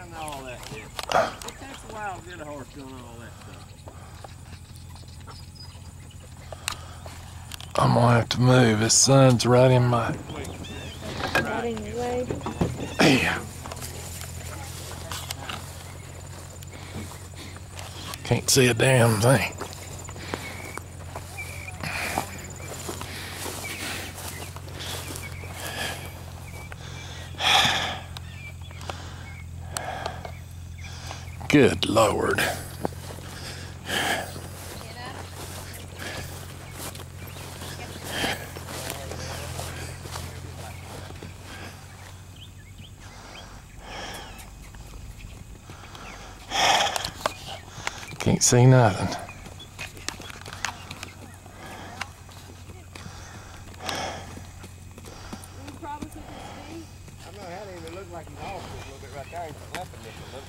down all that shit. It takes a while to get a horse doing all that stuff. I'm gonna have to move. His son's right in my. Right in your way. Yeah. Can't see a damn thing. Good Lord. Can't see nothing. Any problems with his feet? I know that even looked like he's off just a little bit right there. He's left him just a little.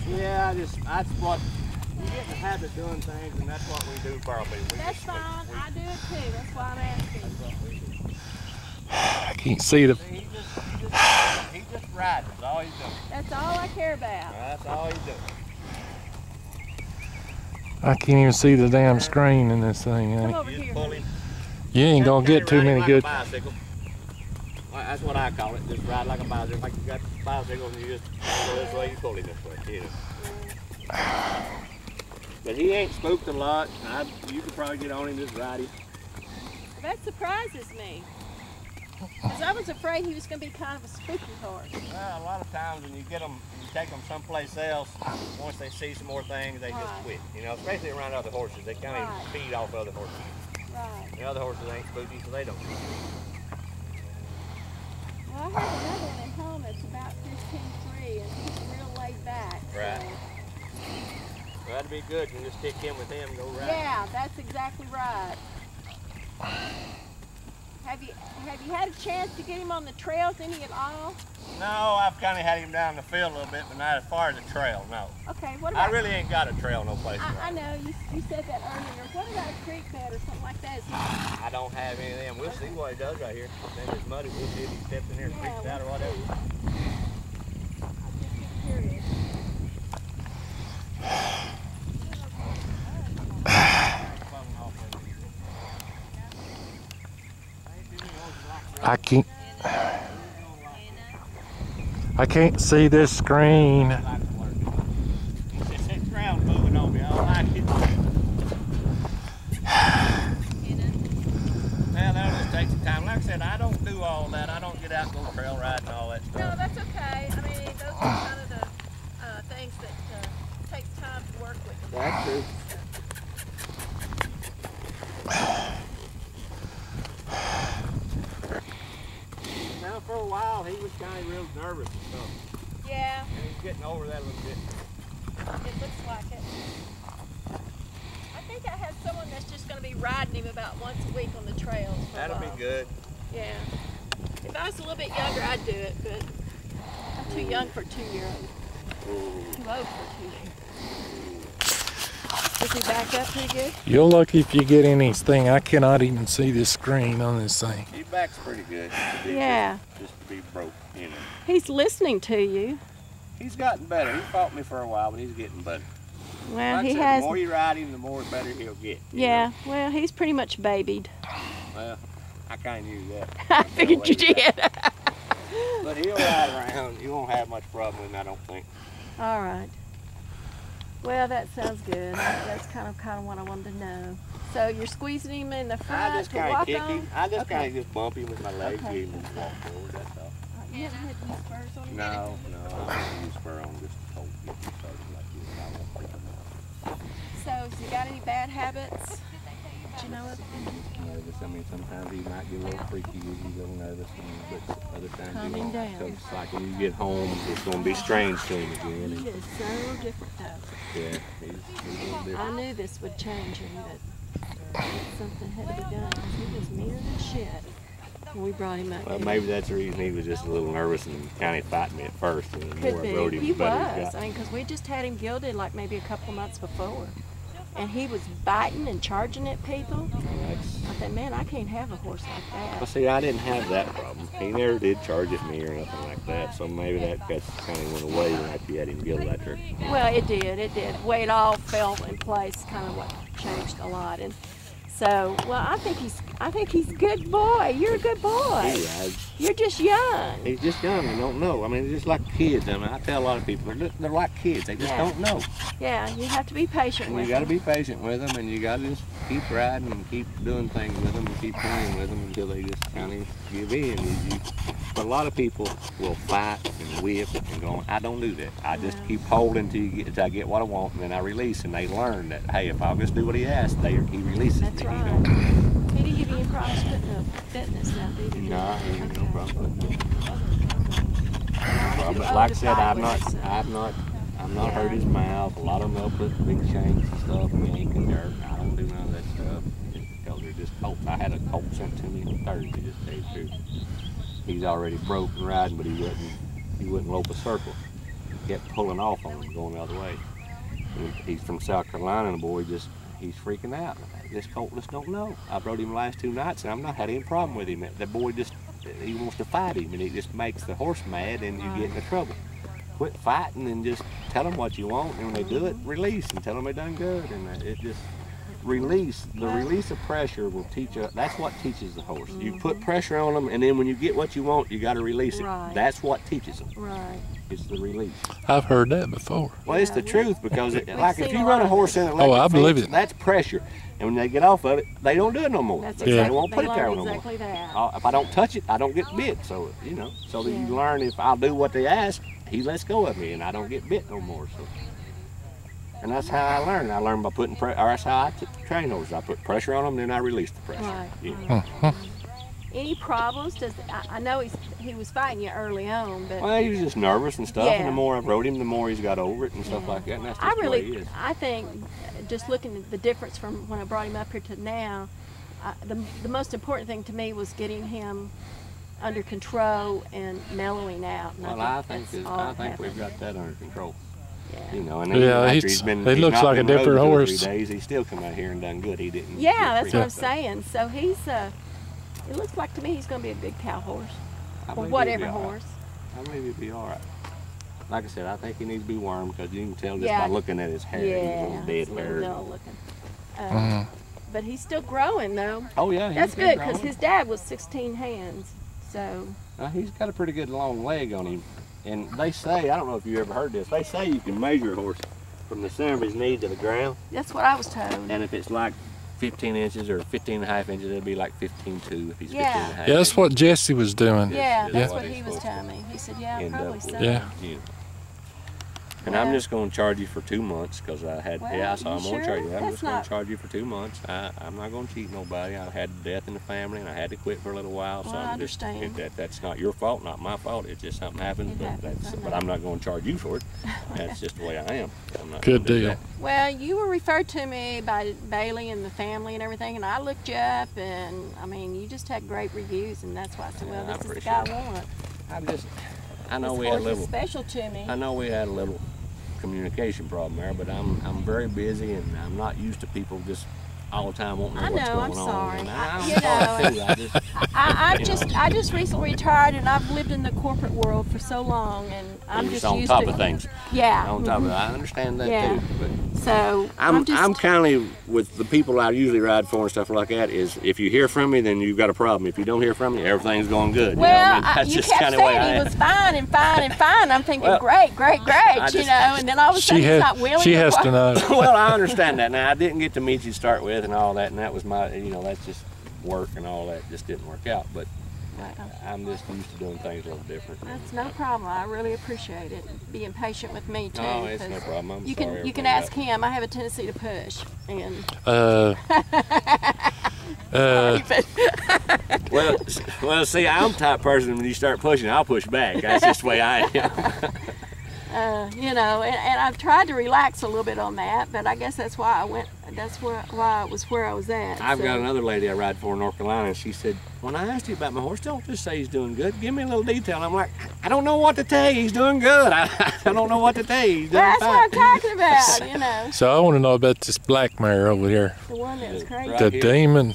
Yeah, that's what, we get in the habit of doing things, and that's what we do probably. That's fine, I do it too, that's why I'm asking. That's what we do. I can't see the. See, he just riding, that's all he's doing. That's all I care about. That's all he's doing. I can't even see the damn screen in this thing. Come Honey. over You here. just pull him. You ain't gonna get too many good. Like a bicycle. Well, that's what I call it, just ride like a bicycle. Like you got a bicycle and you just go this way, you pull him this way. You know. But he ain't spooked a lot. You could probably get on him, just ride him. That surprises me. Because I was afraid he was going to be kind of a spooky horse. Well, a lot of times when you get them, you take them someplace else, once they see some more things, they just quit. You know, especially around other horses. They kind of feed off other horses. Right. The other horses ain't spooky, so they don't. Well, I have another one at home that's about 15-3, and he's real laid back. Right. Well, that'd be good. You can just kick him with him and go right. Yeah, that's exactly right. Have you had a chance to get him on the trails any at all? No, I've kind of had him down the field a little bit, but not as far as the trail, no. Okay, what about... I really ain't got a trail no place. I know, you said that earlier. What about a creek bed or something like that? I don't have any of them. We'll see what he does right here. Then it's muddy. We'll see if he steps in here and creeps out or whatever. I'm just curious. I can't see this screen. It's ground moving on me. I don't like it. Well, that'll just take some time. Like I said, I don't do all that. I don't get out and go trail riding and all that stuff. No, that's okay. I mean, those are kind of the things that takes time to work with. That's true. Now, for a while, he was kind of real nervous and stuff. Yeah. And he's getting over that a little bit. It looks like it. I think I have someone that's just going to be riding him about once a week on the trails. That'll be good. Yeah. If I was a little bit younger, I'd do it, but I'm too young for a 2-year-old. Too old for a 2-year-old. Does he back up pretty good? You're lucky if you get anything. I cannot even see this screen on this thing. He backs pretty good. Yeah. Just to be broke, you know. He's listening to you. He's gotten better. He fought me for a while, but he's getting better. Well, Like I he said, has. the more you ride him, the more better he'll get. Yeah, well, he's pretty much babied. Well, I kind of knew that. I figured you did. But he'll ride around. You won't have much problem with him, I don't think. All right. Well, that sounds good. That's kind of what I wanted to know. So you're squeezing him in the front I just to kind of walk kick on? him. I just Okay. kind of just bump him with my legs, Okay. give him a walk forward, that's all. You haven't had any spurs on him? No, I don't use spur on just to hold get him started like this. I won't freak him out. So, has he got any bad habits? Do you know it? Nervous. I mean, sometimes he might get a little freaky, he's a little nervous, but other times Calm he him won't. down. So it's like when you get home, it's going to be strange to him again. He is so different though. Yeah, he's a little different. I knew this would change him, but something had to be done. He was meaner than shit. We brought him up. Well, maybe that's the reason he was just a little nervous and kind of fighting me at first. And the Could more be. I rode him, He the better he was. got. I mean, because we just had him gilded like maybe a couple months before. And he was biting and charging at people. I thought, man, I can't have a horse like Well, that. see, I didn't have that problem. He never did charge at me or nothing like that. So maybe that's kind of went away when after you had him gilded out there. Well, it did. It did. The way it all fell in place, kind of what changed a lot. And so, well, I think he's a good boy. You're a good boy. He rides. You're just young. He's just young and don't know. I mean, they're just like kids. I mean, I tell a lot of people, they're like kids. They just don't know. Yeah, you have to be patient And with you got to them. be patient with them, and you got to just keep riding and keep doing things with them and keep playing with them until they just kind of give in. But a lot of people will fight and whip and go on. I don't do that. I just keep holding until I get what I want, and then I release. And they learn that, hey, if I'll just do what he asks, he releases That's me. right. He didn't give you any problems putting the fitness now, did he? No, I ain't no Okay. problem. But like I said, I've not hurt his mouth. A lot of them will put big shanks and stuff, yank and dirt. I don't do none of that stuff because they're just colts. I had a colt sent to me on Thursday, just to tell you the truth. He's already broke and riding, but he wouldn't rope a circle. He kept pulling off on him, going the other way. And he's from South Carolina, and the boy he's freaking out. This colt just don't know. I rode him the last 2 nights, and I've not had any problem with him. The boy he wants to fight him, and it just makes the horse mad, and you get into trouble. Quit fighting and just tell them what you want, and when they do it, release and tell them they done good, and it just release. The release of pressure will teach you. That's what teaches the horse. You put pressure on them, and then when you get what you want, you got to release it. Right. That's what teaches them. Right. It's the release. I've heard that before. Well, it's the truth because, like, if seen you a run lot a of horse in an electric Oh, I believe fence, it. that's pressure. And when they get off of it, they don't do it no more. That's They Yeah. won't put it there learn no more. exactly that. If I don't touch it, I don't get bit. So, so that you Yeah. learn if I'll do what they ask, he lets go of me and I don't get bit no more. So, and that's how I learned. I learned by putting pressure, or that's how I train horses. I put pressure on them, then I release the pressure. Right. Yeah. Right. Any problems? I know he was fighting you early on, but Well, he was just nervous and stuff, Yeah. and the more I rode him, the more he's got over it and stuff like that, and that's just the way he is. I think just looking at the difference from when I brought him up here to now, the most important thing to me was getting him under control and mellowing out. And Well, I think that's all I that think we've happened. got that under control. Yeah. And then Yeah, after he he's looks not like a been rode different 2 or 3 horse. days, he still come out here and done good. He didn't. Yeah, get that's freaked what I'm out, though. saying. So he's it looks like to me he's going to be a good cow horse, I or believe whatever he'll be all right. horse. I believe he'll be all right. Like I said, I think he needs to be wormed because you can tell just Yeah. by looking at his hair. He's a Yeah, little dead it's a little hair. dull looking. Mhm. But he's still growing though. Oh yeah, That's been good because growing. his dad was 16 hands. So He's got a pretty good long leg on him. And they say, I don't know if you ever heard this, they say you can measure a horse from the center of his knee to the ground. that's what I was told. And if it's like 15 inches or 15 and a half inches, it'll be like 15.2 if he's Yeah. 15 and a half. Yeah, that's what Jesse was doing. Yeah, is that's what what he's he was supposed to telling me. He said, yeah, end probably up so. with. Yeah. And I'm Yeah. just going to charge you for 2 months because I had, Well, so I'm you going to sure? charge you. I'm That's just going not- to charge you for 2 months. I'm not going to cheat nobody. I had death in the family and I had to quit for a little while. So Well, I I'm just, understand. that's not your fault, not my fault. It's just something happened. It happens, I But know. I'm not going to charge you for it. That's just the way I am. I'm not Good gonna do deal. that. Well, you were referred to me by Bailey and the family and everything, and I looked you up, and I mean, you just had great reviews, and that's why I said, well, Yeah, I this is the guy appreciate I want. I know This we had a horse is little. special to me. I know we had a little communication problem there, but I'm very busy and I'm not used to people just all the time wanting to know I what's know, going I'm on. sorry. And I- I'm you sorry know, too. I just recently retired, and I've lived in the corporate world for so long, and I'm You're just on used top to of things. Yeah. On top of it, I understand that Yeah. too. But So I'm just kind of with the people I usually ride for and stuff like that. Is if you hear from me, then you've got a problem. If you don't hear from me, everything's going good. well, you know what I mean? That's you just kept kind of the way I saying he am. was fine and fine and fine. I'm thinking, Well, great, just- you know, and then all of a sudden he's not willing. she has to know. Well, I understand that. Now, I didn't get to meet you to start with and all that, and that was my, that's just work and all that just didn't work out. But I'm just used to doing things a little different. That's no problem. I really appreciate it. Being patient with me too. No, it's no 'cause problem. I'm You sorry. can everything ask got- him. I have a tendency to push, and Well, see, I'm the type of person when you start pushing, I'll push back. That's just the way I am. you know, and I've tried to relax a little bit on that, but I guess that's why I went that's why it was where I was at. I've so. got another lady I ride for in North Carolina, and she said, when I asked you about my horse, don't just say he's doing good. Give me a little detail. I'm like, I don't know what to tell you. He's doing good. I don't know what to tell you. He's doing That's fine. what I'm talking about, you know. So I want to know about this black mare over here. The one that was crazy. Right The here. demon.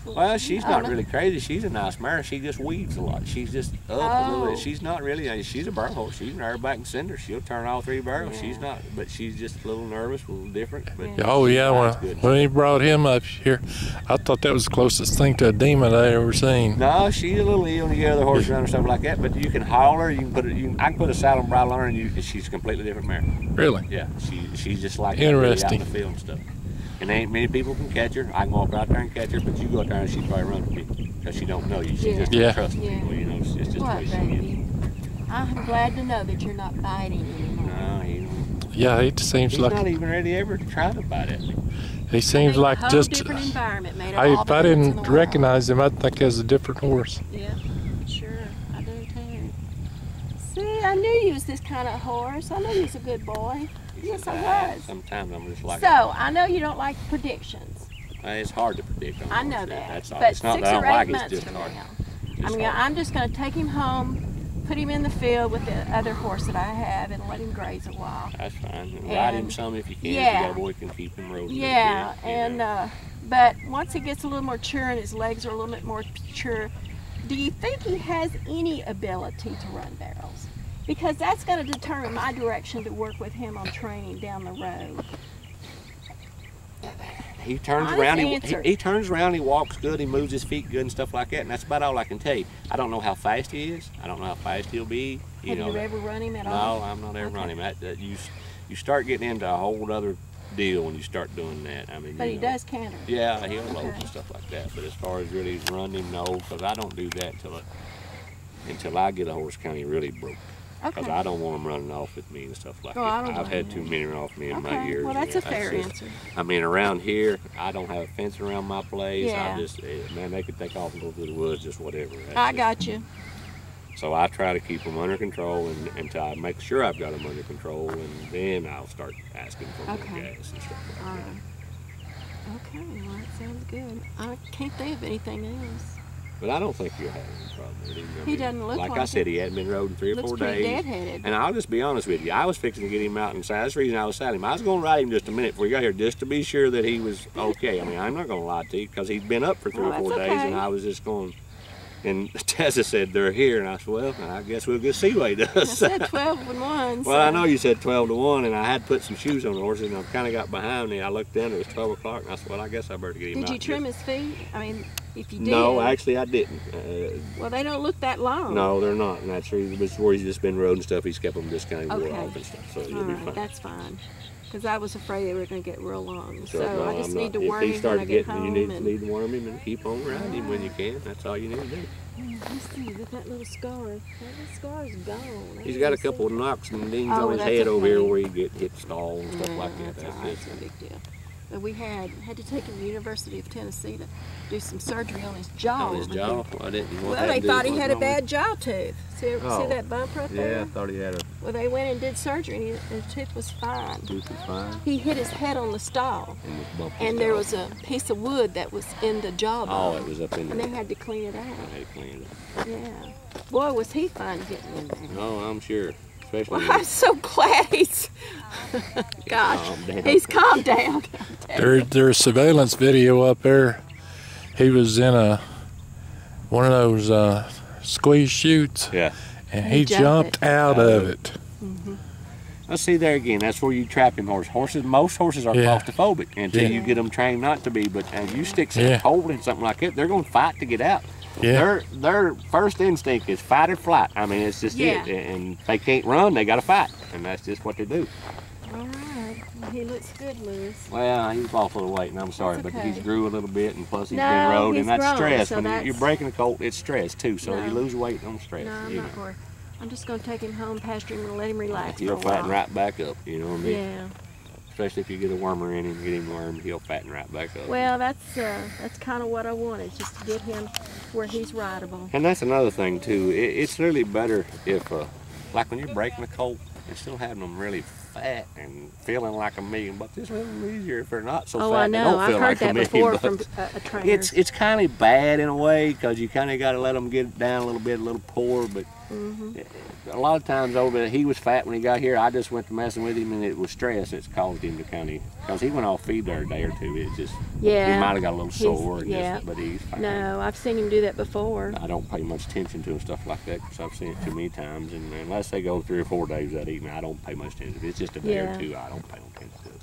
Well, she's not really crazy. She's a nice mare. She just weaves a lot. She's just up a little bit. She's not really, she's a barrel horse. She's an airback and cinder. She'll turn all 3 barrels. She's not, but she's just a little nervous, a little different. But Oh yeah, good. when he brought him up here, I thought that was the closest thing to a demon I ever seen. No, she's a little ill when you get other horses around or something like that. But you can haul her. You can put it. I can put a saddle and bridle on her, and she's a completely different mare. Really? Yeah, she's just like Interesting. out in the field and stuff. And ain't many people can catch her. I can walk out there and catch her, but you go out there and she'd probably run from me because she don't know you. She just don't trust people. You know, it's just the way she is. I'm glad to know that you're not biting anymore. No, he don't. Yeah, he seems He's like not even ready ever to try to bite at me. he seems like a whole just. different environment made If I in the didn't world. recognize him, I'd think he was a different horse. Yeah, sure, I do too. See, I knew you was this kind of horse. I knew you was a good boy. Yes, I was. Sometimes I'm just like. So, I know you don't like predictions. It's hard to predict. I know that. That's all. But It's not 6 that I or don't 8 like it. months It's just from hard. now, It's hard. I'm just going to take him home, put him in the field with the other horse that I have, and let him graze a while. That's fine. And ride him some if you can. Yeah. If you got a boy, can keep him rolling. Yeah, and but once he gets a little more mature and his legs are a little bit more mature, do you think he has any ability to run barrels? Because that's going to determine my direction to work with him on training down the road. He turns Honest around. answer. He turns around. He walks good. He moves his feet good and stuff like that. And that's about all I can tell you. I don't know how fast he is. I don't know how fast he'll be. Have you ever run him at all? No, I'm not ever running him. You start getting into a whole other deal when you start doing that. I mean, But he does canter. Yeah, he'll lope and stuff like that. But as far as really running him, no, because I don't do that until I get a horse kind of really broke. Because I don't want them running off with me and stuff like that. I've had too many run off me in my years. Well, that's a fair answer. I mean, around here, I don't have a fence around my place. Yeah. I just, man, they could take off and go through the woods, just whatever. I got you. So I try to keep them under control until I make sure I've got them under control, and then I'll start asking for more gas and stuff like All that. right. Okay, well, that sounds good. I can't think of anything else. But I don't think you'll have any problem with him. He doesn't look like like I said, it. he hadn't been rode in 3 or 4 Looks pretty days. deadheaded. And I'll just be honest with you, I was fixing to get him out inside. That's the reason I was saddling him. I was going to ride him just a minute before he got here, just to be sure that he was okay. I mean, I'm not going to lie to you, because he'd been up for 3 or 4 days, and I was just going. And Tessa said they're here, and I said, well, I guess we'll just see what he does. I said 12 and 1. Well, I know you said 12 to 1, and I had put some shoes on the horses, and I kind of got behind me. I looked down, it was 12 o'clock, and I said, well, I guess I better get him out. Did you trim his feet? I mean, if you did. No, actually, I didn't. Well, they don't look that long. No, they're not, and that's the reason. Before he's just been rode and stuff, he's kept them just kind of real off and stuff, so it'll be fine. That's fine. Because I was afraid they were going to get real long. So no, I just I'm need not. to worm him when I get home. You need to worm him and keep on riding him when you can. That's all you need to do. Let's see, look at that little scar. That scar's gone. He's got a couple of knocks and dings Oh, on his that's head over okay. here where he get hit stall and stuff like that. That's all right. It's no big deal. But we had to take him to the University of Tennessee to do some surgery on his jaw. On his jaw? I didn't. Well, they thought he had a bad jaw tooth. See that bump right there? Yeah, I thought he had a Well, they went and did surgery, and his tooth was fine. tooth was fine. He hit his head on the stall, and there was a piece of wood that was in the jawbone. Oh, it was up in there. And they had to clean it out. I had to clean it. Yeah. Boy, was he fun getting in there. Oh, I'm sure. Especially Well, I'm so glad he's. Gosh, calmed down. he's calmed down. There's surveillance video up there. He was in one of those squeeze chutes, Yeah. and he jumped out of it. Let's see there again. That's where you trap him horses. Most horses are claustrophobic until you get them trained not to be. But as you stick some cold in something like that, they're going to fight to get out. Yeah. Their first instinct is fight or flight. I mean, it's just it. And if they can't run, they got to fight, and that's just what they do. All right. Well, he looks good, Lewis. Well, he's lost a little weight, and I'm sorry, That's but okay. he's grew a little bit, and plus he's No, been rode, he's and that's grown, stress. so When that's- you're breaking a colt, it's stress too. So No. you lose weight on stress. No, I'm you not know. worried. I'm just going to take him home, pasture him, and let him relax He'll for a while. fatten right back up. You know what I mean? Yeah. Especially if you get a wormer in him, get him wormed, he'll fatten right back up. Well, that's kind of what I wanted, just to get him where he's rideable. And that's another thing too. It's really better if, like when you're breaking a colt and still having them really fat and feeling like $1 million. It's a little easier if they're not so Oh, fat. I They know. don't I've feel heard like that $1 before million. from a trainer. It's kind of bad in a way because you kind of got to let them get down a little bit, a little poor. But a lot of times over there, he was fat when he got here. I just went to messing with him, and it was stress that's caused him to kind of, because he went off feed there a day or two. It just, he might have got a little sore, but he's fine. No, I've seen him do that before. I don't pay much attention to him, stuff like that, because I've seen it too many times. And unless they go 3 or 4 days without eating, I don't pay much attention. If it's just a day or two, I don't pay no attention to it.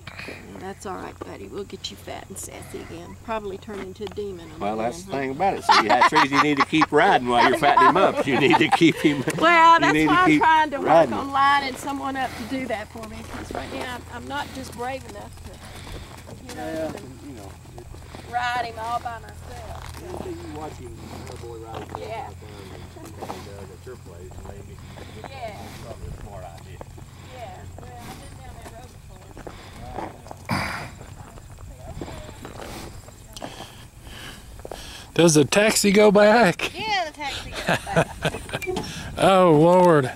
That's all right, buddy. We'll get you fat and sassy again. Probably turn into a demon. Well, that's the thing about it. See, that's the reason you need to keep riding while you're fattening him up. You need to keep him. Well, that's why I'm trying to riding. work on lining someone up to do that for me. Because right now I'm not just brave enough to, ride him all by myself. You watch him, boy ride him Yeah. at your place, maybe. Yeah. Probably a smart idea. Yeah. Well, I've been down that road before. Does the taxi go back? Yeah, the taxi goes back. Oh, Lord.